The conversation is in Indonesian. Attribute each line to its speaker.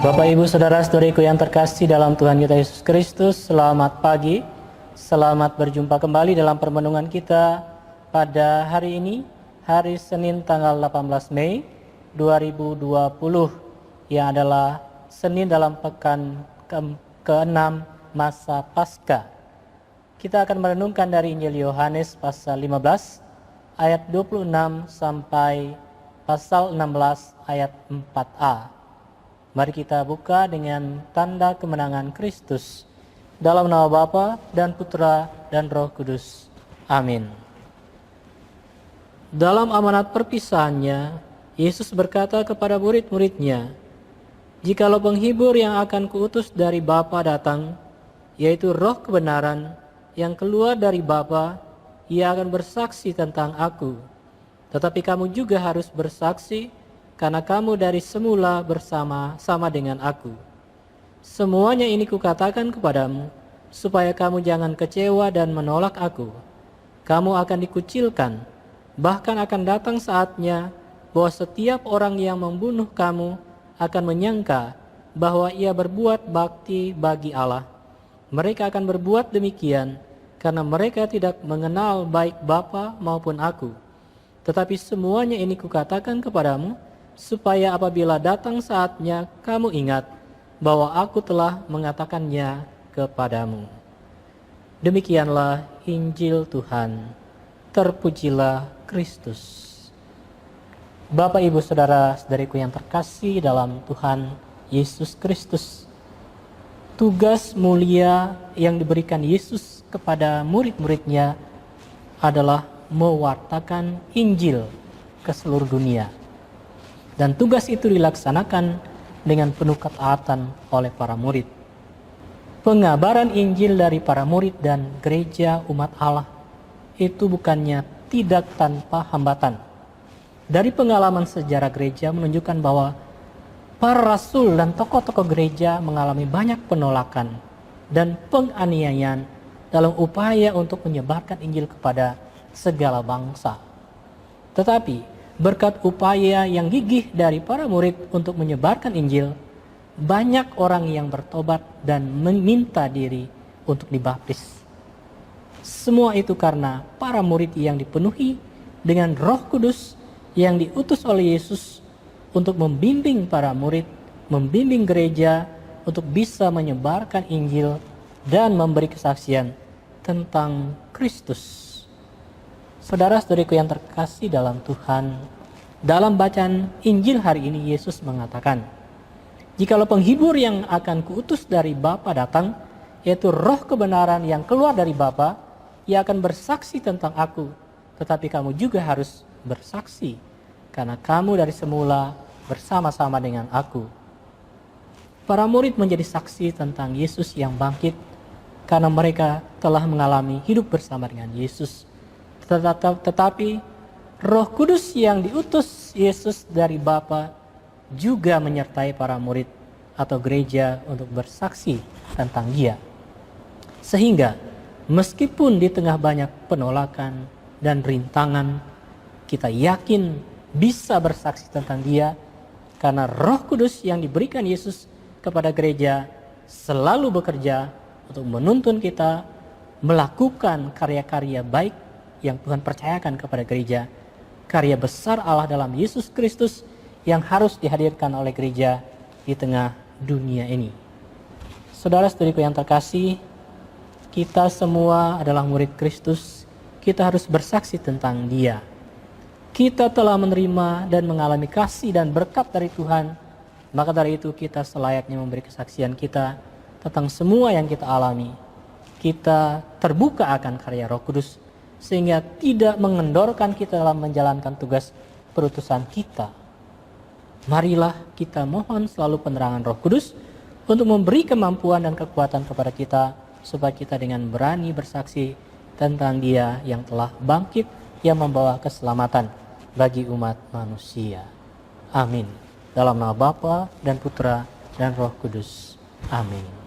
Speaker 1: Bapak, Ibu, Saudara-saudariku yang terkasih dalam Tuhan kita Yesus Kristus, selamat pagi. Selamat berjumpa kembali dalam permenungan kita pada hari ini, hari Senin tanggal 18 Mei 2020, yang adalah Senin dalam pekan ke-6 masa Paskah. Kita akan merenungkan dari Injil Yohanes pasal 15 ayat 26 sampai pasal 16 ayat 4a. Mari kita buka dengan tanda kemenangan Kristus. Dalam nama Bapa dan Putra dan Roh Kudus. Amin. Dalam amanat perpisahannya, Yesus berkata kepada murid-muridnya, "Jikalau penghibur yang akan kuutus dari Bapa datang, yaitu Roh kebenaran yang keluar dari Bapa, Ia akan bersaksi tentang Aku. Tetapi kamu juga harus bersaksi, karena kamu dari semula bersama-sama dengan Aku. Semuanya ini kukatakan kepadamu, supaya kamu jangan kecewa dan menolak Aku. Kamu akan dikucilkan, bahkan akan datang saatnya bahwa setiap orang yang membunuh kamu akan menyangka bahwa ia berbuat bakti bagi Allah. Mereka akan berbuat demikian karena mereka tidak mengenal baik Bapa maupun Aku. Tetapi semuanya ini kukatakan kepadamu, supaya apabila datang saatnya kamu ingat bahwa Aku telah mengatakannya kepadamu." Demikianlah Injil Tuhan. Terpujilah Kristus. Bapak, Ibu, Saudara-saudariku yang terkasih dalam Tuhan Yesus Kristus, tugas mulia yang diberikan Yesus kepada murid-muridnya adalah mewartakan Injil ke seluruh dunia. Dan tugas itu dilaksanakan dengan penuh ketaatan oleh para murid. Pengabaran Injil dari para murid dan gereja umat Allah itu bukannya tidak tanpa hambatan. Dari pengalaman sejarah gereja menunjukkan bahwa para rasul dan tokoh-tokoh gereja mengalami banyak penolakan dan penganiayaan dalam upaya untuk menyebarkan Injil kepada segala bangsa. Tetapi berkat upaya yang gigih dari para murid untuk menyebarkan Injil, banyak orang yang bertobat dan meminta diri untuk dibaptis. Semua itu karena para murid yang dipenuhi dengan Roh Kudus yang diutus oleh Yesus untuk membimbing para murid, membimbing gereja untuk bisa menyebarkan Injil dan memberi kesaksian tentang Kristus. Saudara-saudariku yang terkasih dalam Tuhan, dalam bacaan Injil hari ini Yesus mengatakan, "Jikalau penghibur yang akan kuutus dari Bapa datang, yaitu Roh kebenaran yang keluar dari Bapa, Ia akan bersaksi tentang Aku. Tetapi kamu juga harus bersaksi, karena kamu dari semula bersama-sama dengan Aku." Para murid menjadi saksi tentang Yesus yang bangkit karena mereka telah mengalami hidup bersama dengan Yesus. Tetapi Roh Kudus yang diutus Yesus dari Bapa juga menyertai para murid atau gereja untuk bersaksi tentang Dia. Sehingga meskipun di tengah banyak penolakan dan rintangan, kita yakin bisa bersaksi tentang Dia karena Roh Kudus yang diberikan Yesus kepada gereja selalu bekerja untuk menuntun kita melakukan karya-karya baik yang Tuhan percayakan kepada gereja, karya besar Allah dalam Yesus Kristus yang harus dihadirkan oleh gereja di tengah dunia ini. Saudara-saudariku yang terkasih, kita semua adalah murid Kristus. Kita harus bersaksi tentang Dia. Kita telah menerima dan mengalami kasih dan berkat dari Tuhan, maka dari itu kita selayaknya memberi kesaksian kita tentang semua yang kita alami. Kita terbuka akan karya Roh Kudus, sehingga tidak mengendorkan kita dalam menjalankan tugas perutusan kita. Marilah kita mohon selalu penerangan Roh Kudus untuk memberi kemampuan dan kekuatan kepada kita, supaya kita dengan berani bersaksi tentang Dia yang telah bangkit, yang membawa keselamatan bagi umat manusia. Amin. Dalam nama Bapa dan Putra dan Roh Kudus. Amin.